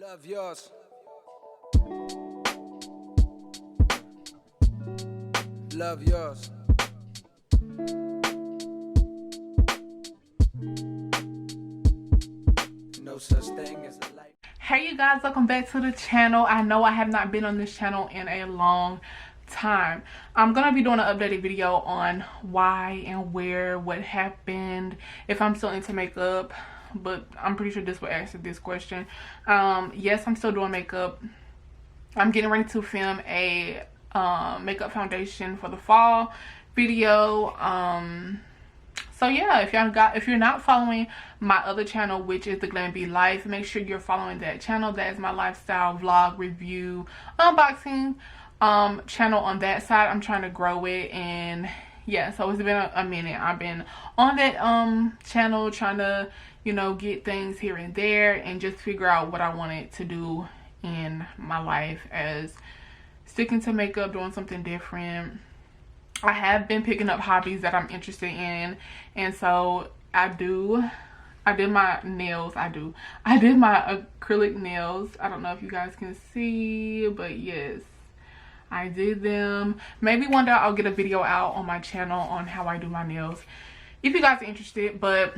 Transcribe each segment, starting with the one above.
Love yours. Love yours. No such thing as a life. Hey you guys, welcome back to the channel. I know I have not been on this channel in a long time. I'm gonna be doing an updated video on why and where, what happened, if I'm still into makeup, but I'm pretty sure this will answer this question. Yes, I'm still doing makeup. I'm getting ready to film a makeup foundation for the fall video. So yeah, if you're not following my other channel, which is the GlamB Life, make sure you're following that channel. That is my lifestyle vlog review unboxing channel. On that side, I'm trying to grow it, and yeah, so it's been a minute. I've been on that channel trying to, you know, get things here and there and just figure out what I wanted to do in my life, as sticking to makeup, doing something different. I have been picking up hobbies that I'm interested in, and so I did my nails. I did my acrylic nails. I don't know if you guys can see, but yes, I did them. Maybe one day I'll get a video out on my channel on how I do my nails if you guys are interested. But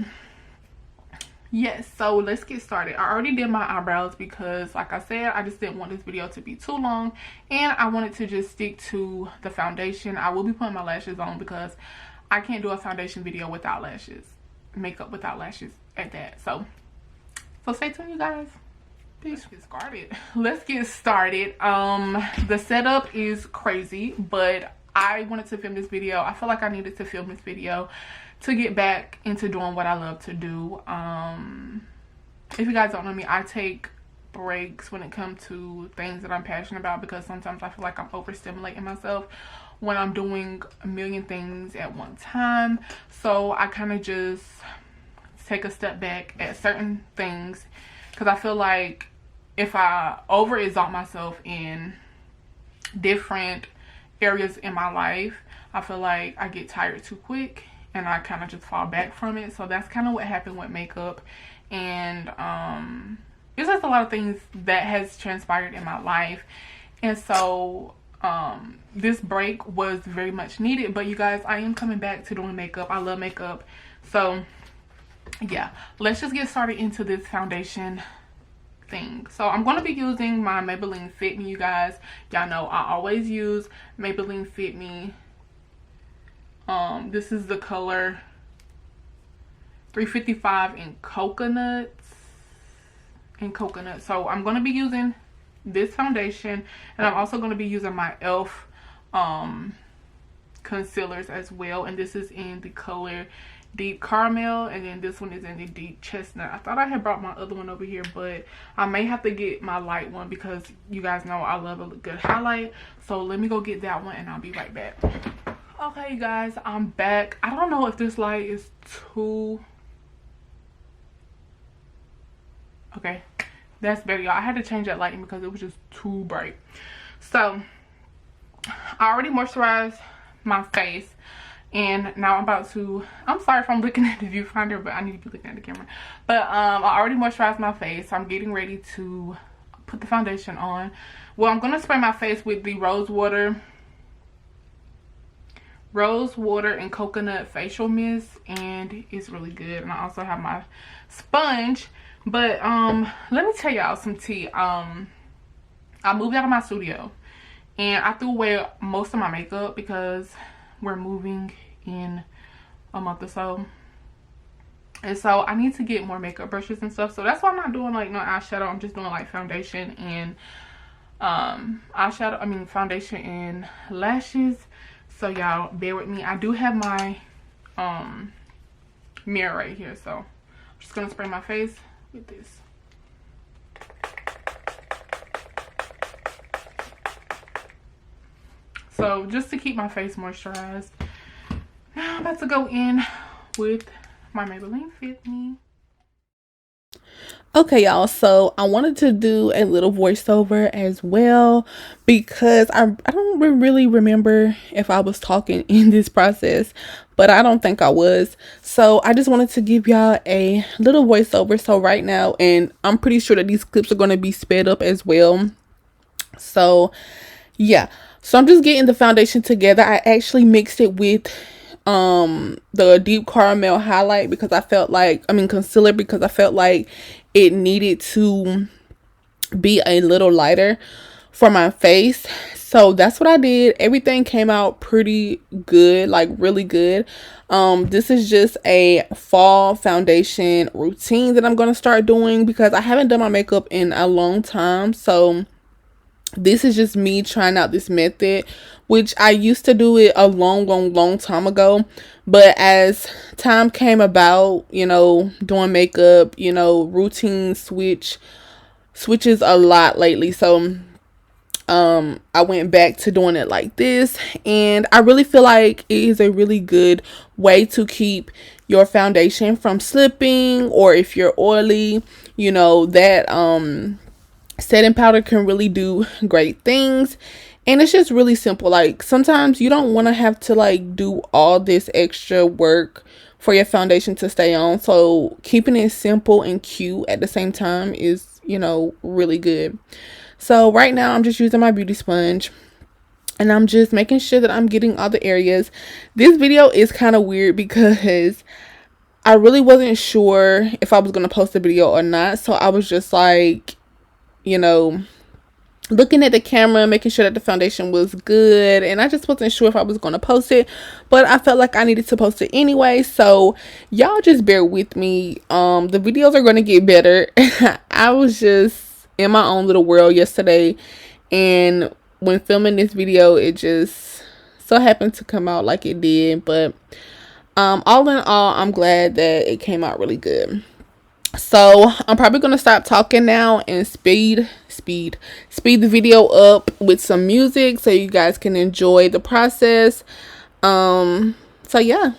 yes, so let's get started. I already did my eyebrows because, like I said, I just didn't want this video to be too long, and I wanted to just stick to the foundation. I will be putting my lashes on because I can't do a foundation video without lashes, makeup without lashes at that. So stay tuned, you guys. Let's get started. The setup is crazy, but I wanted to film this video. I feel like I needed to film this video to get back into doing what I love to do. If you guys don't know me, I take breaks when it comes to things that I'm passionate about, because sometimes I feel like I'm overstimulating myself when I'm doing a million things at one time. So I kind of just take a step back at certain things, because I feel like if I overexalt myself in different areas in my life, I feel like I get tired too quick and I kind of just fall back from it. So that's kind of what happened with makeup, and it's just a lot of things that has transpired in my life. And so this break was very much needed. But you guys, I am coming back to doing makeup. I love makeup. So yeah, let's just get started into this foundation thing. So I'm going to be using my Maybelline Fit Me, you guys. Y'all know I always use Maybelline Fit Me. This is the color 355 in coconut. So I'm going to be using this foundation, and I'm also going to be using my e.l.f. concealers as well, and this is in the color Deep Caramel, and then this one is in the Deep Chestnut. I thought I had brought my other one over here, but I may have to get my light one because you guys know I love a good highlight. So let me go get that one and I'll be right back. Okay, you guys, I'm back. I don't know if this light is too... Okay, that's better, y'all. I had to change that lighting because it was just too bright. So I already moisturized my face, and now I'm about to... I'm sorry if I'm looking at the viewfinder, but I need to be looking at the camera. But I already moisturized my face. So I'm getting ready to put the foundation on. Well, I'm going to spray my face with the rose water and coconut facial mist, and it's really good. And I also have my sponge. But let me tell y'all some tea. I moved out of my studio, and I threw away most of my makeup because we're moving in a month or so, and so I need to get more makeup brushes and stuff. So that's why I'm not doing like no eyeshadow. I'm just doing like foundation and foundation and lashes. So y'all bear with me. I do have my mirror right here, so I'm just gonna spray my face with this. So just to keep my face moisturized. Now I'm about to go in with my Maybelline Fit Me. Okay, y'all, so I wanted to do a little voiceover as well because I don't really remember if I was talking in this process, but I don't think I was. So I just wanted to give y'all a little voiceover. So right now, and I'm pretty sure that these clips are going to be sped up as well. So yeah, so I'm just getting the foundation together. I actually mixed it with the deep caramel highlight because I felt like, concealer, because I felt like it needed to be a little lighter for my face. So that's what I did. Everything came out pretty good, like really good. This is just a fall foundation routine that I'm going to start doing because I haven't done my makeup in a long time. So this is just me trying out this method, which I used to do it a long time ago. But as time came about, you know, doing makeup, you know, routine switches a lot lately. So I went back to doing it like this, and I really feel like it is a really good way to keep your foundation from slipping, or if you're oily, you know, that setting powder can really do great things. And it's just really simple. Like sometimes you don't want to have to like do all this extra work for your foundation to stay on, so keeping it simple and cute at the same time is, you know, really good. So right now I'm just using my beauty sponge, and I'm just making sure that I'm getting all the areas. This video is kind of weird because I really wasn't sure if I was going to post the video or not. So I was just like, you know, looking at the camera, making sure that the foundation was good, and I just wasn't sure if I was going to post it, but I felt like I needed to post it anyway. So y'all just bear with me. The videos are going to get better. I was just in my own little world yesterday, and when filming this video, it just so happened to come out like it did. But all in all, I'm glad that it came out really good. So I'm probably gonna stop talking now and speed the video up with some music so you guys can enjoy the process. So yeah.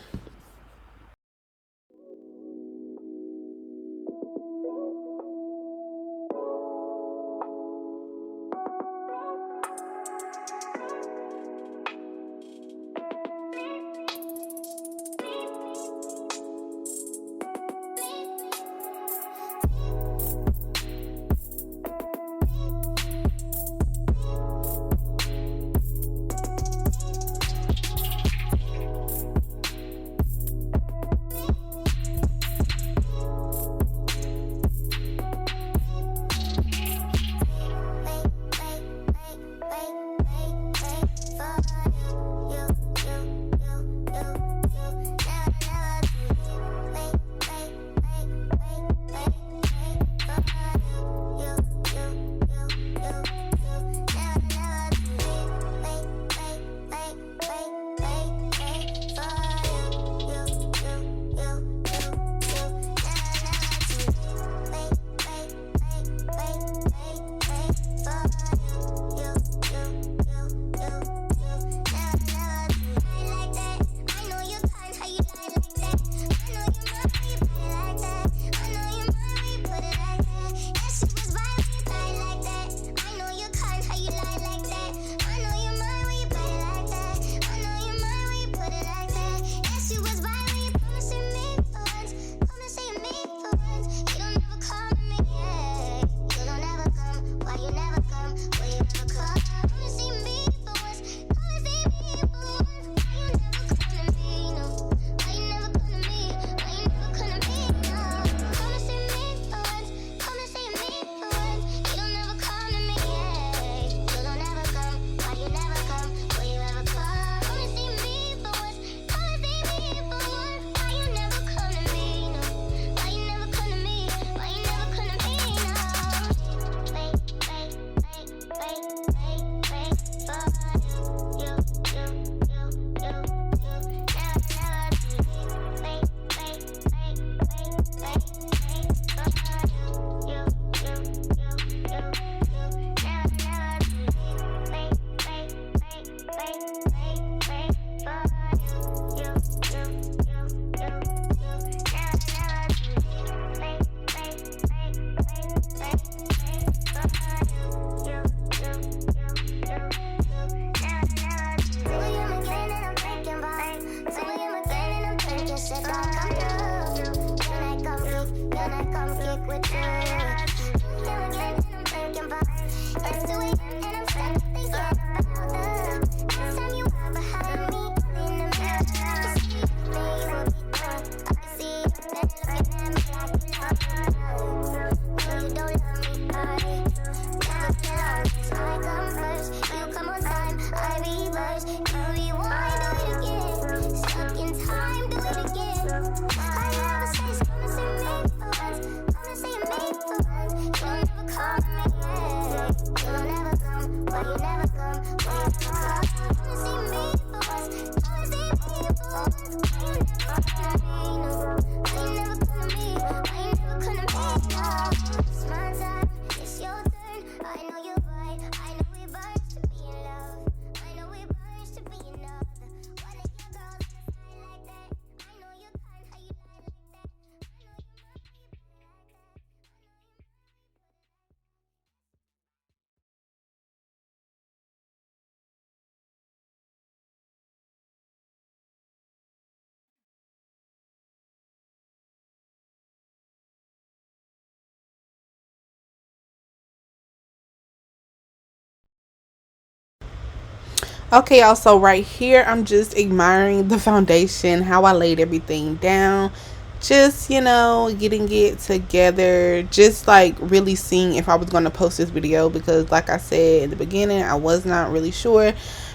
Okay, also right here, I'm just admiring the foundation, how I laid everything down. Just, you know, getting it together. Just like really seeing if I was going to post this video, because like I said in the beginning, I was not really sure,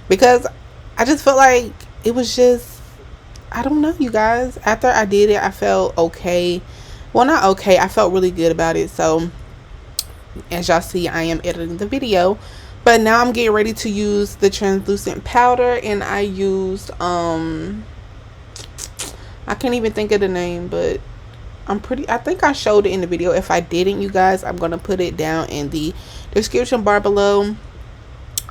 because I just felt like it was just, I don't know, you guys. After I did it, I felt okay. Well, not okay. I felt really good about it. So as y'all see, I am editing the video, but now I'm getting ready to use the translucent powder, and I used I can't even think of the name, but I think I showed it in the video. If I didn't, you guys, I'm gonna put it down in the description bar below.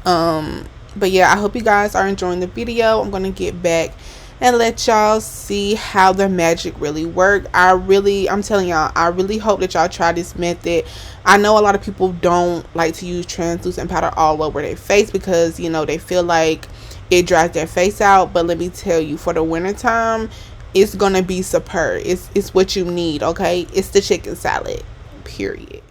But yeah, I hope you guys are enjoying the video. I'm gonna get back and let y'all see how the magic really work. I'm telling y'all, I really hope that y'all try this method. I know a lot of people don't like to use translucent powder all over their face, because you know they feel like it dries their face out. But let me tell you, for the winter time, it's gonna be superb. It's what you need. Okay, it's the chicken salad, period.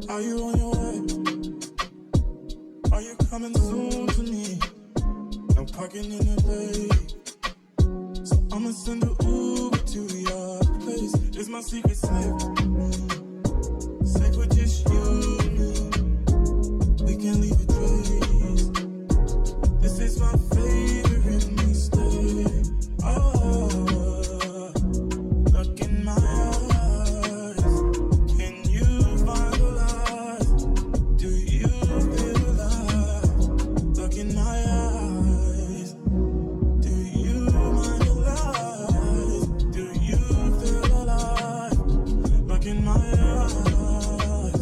Are you on your way? Are you coming soon to me? No parking in the day, so I'ma send an Uber to your place. It's my secret safe, safe with just you and me. We can leave a trace. This is my favorite mistake. Oh, look in my eyes. Can you find the light? Do you feel alive? Look in my eyes. Do you mind the lies? Do you feel alive? Look in my eyes.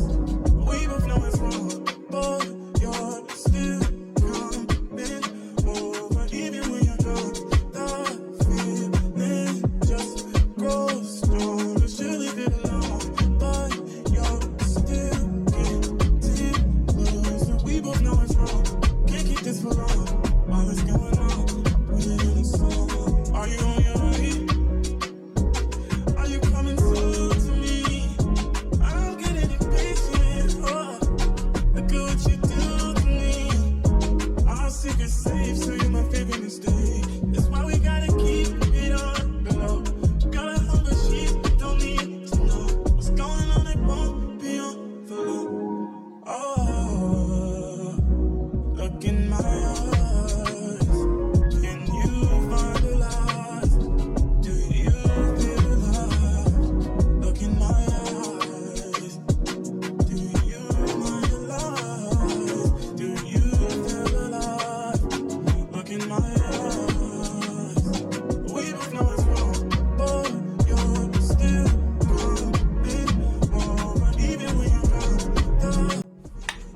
We both know it's wrong, but you're still coming over. Even when you're gone, the feeling just grows stronger. Surely feel alone, but you're still getting closer. We both know it's wrong, can't keep this for long. All that's going on, put it in a song. Are you on your way? Are you coming soon to me? I'm getting impatient. Oh, look at what you do to me. Our secret safe, so you're my favorite mistake. That's why we gotta keep it on the low. Got a hunger she don't need to know. What's going on, it won't be on for long. Oh, look in my eyes. Can you find the lies? Do you feel alive? Look in my eyes. Do you mind the lies? Do you feel alive? Look in my eyes. We both know it's wrong, but you're still coming over. Even when you're gone.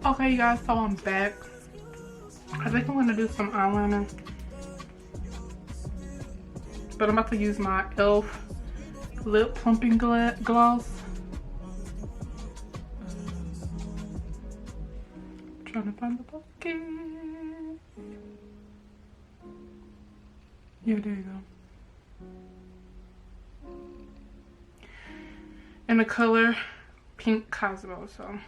Okay, you guys, so I'm back. I think I'm gonna do some eyeliner, but I'm about to use my e.l.f. lip plumping gloss. Trying to find the bucket. Yeah, there you go. In the color Pink Cosmo, so.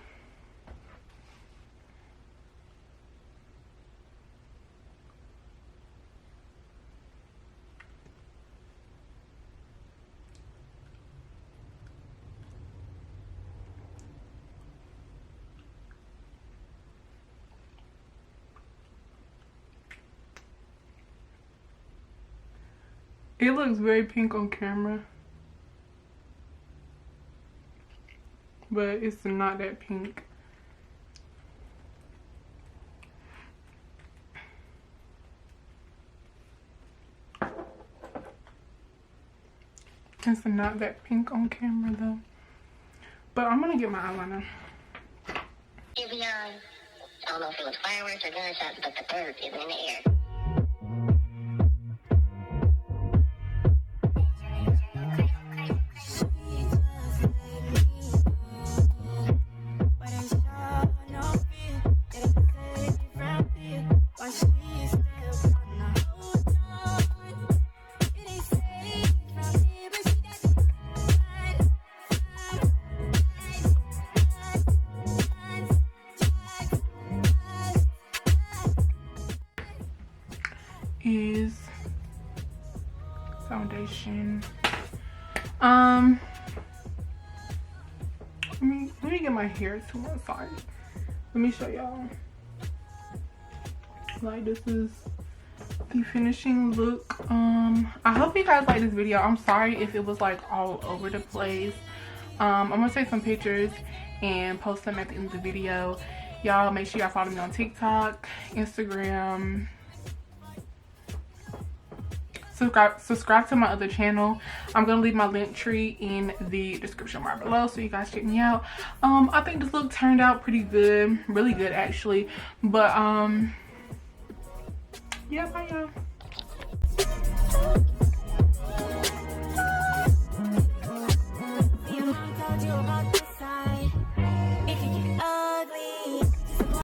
It looks very pink on camera, but it's not that pink. It's not that pink on camera though. But I'm gonna get my eyeliner. I don't know if it was fireworks or gunshots, but the bird is in the air. Is foundation. Let me get my hair to one side. Let me show y'all. Like, this is the finishing look. I hope you guys like this video. I'm sorry if it was like all over the place. I'm gonna take some pictures and post them at the end of the video. Y'all make sure y'all follow me on TikTok, Instagram. Subscribe to my other channel. I'm gonna leave my link tree in the description bar below so you guys check me out. I think this look turned out pretty good, really good actually. But yeah, bye y'all.